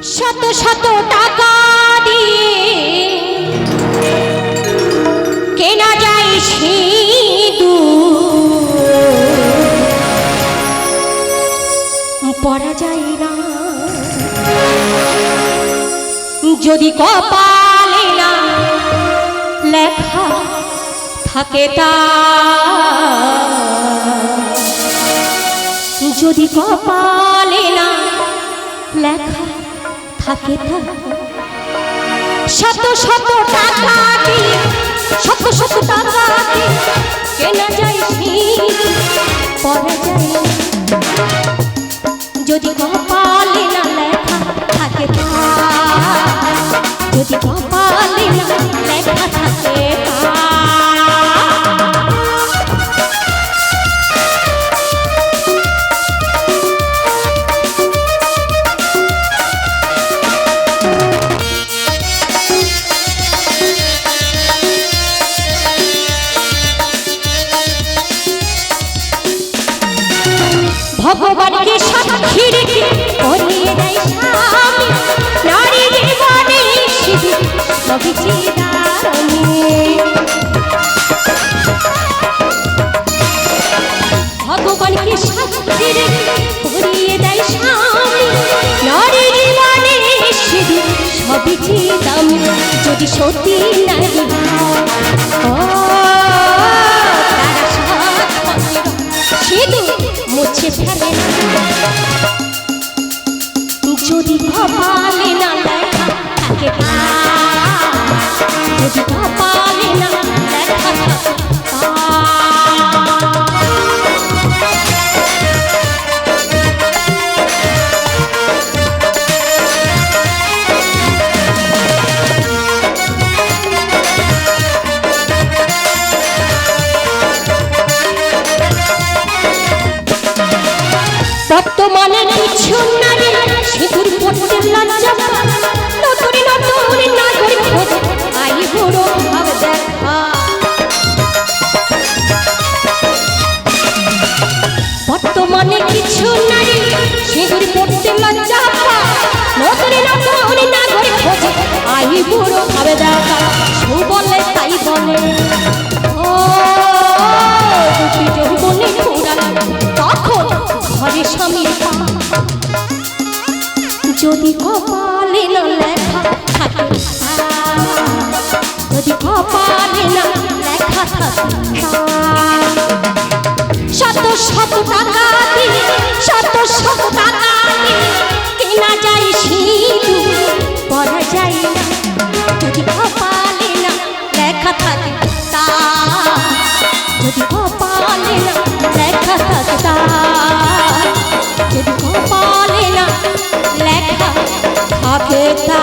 শত শত টাকা দিয়ে কেনা যায় সিঁদুর, পরা যায় না যদি কপালে না লেখা থাকে তা, যদি কপালে না লেখা থাকে তা। শত শত টাকা দিয়ে শত শত টাকা দিয়ে কেনা যায় সিঁদুর, পরা যায় না যদি কপালে না লেখা থাকে তা, যদি কপালে না লেখা থাকে তা। ভগবানকে সাক্ষী রেখে করিয়ে দেয় স্বামী, নারী জীবনে সিঁদুর সবই চিরদানি। ভগবানকে সাক্ষী রেখে করিয়ে দেয় স্বামী, নারী জীবনে সিঁদুর সবই চিরদানি। যদি সতী নারী সিঁদুর মুছে ফেলে না, যদি কপালে না লেখা থাকে তা, যদি কপালে না লেখা থাকে তা। বর্তমানে কিছু নারী সিঁদুর পড়তে লজ্জা পায়, নতুন নতুন নাগরিক খোঁজে আই বুড়ো ভাব দেখা। বর্তমানে কিছু নারী সিঁদুর পড়তে লজ্জা পায়, নতুন নতুন নাগরিক খোঁজে আই বুড়ো ভাব দেখা। সু বলে তাই বলে ও দুটি যৌবনে পুরানো, তখন ঘরে স্বামীর পা, যদি কপালে না লেখা থাকে তা, যদি কপালে না লেখা থাকে তা। শত শত টাকা দিয়ে শত শত টাকা দিয়ে কেনা যায় সিঁদুর, পরা যায় না যদি কপালে না লেখা থাকে তা, যদি কপালে না লেখা থাকে তা, যদি কপালে না লেখা থাকে তা।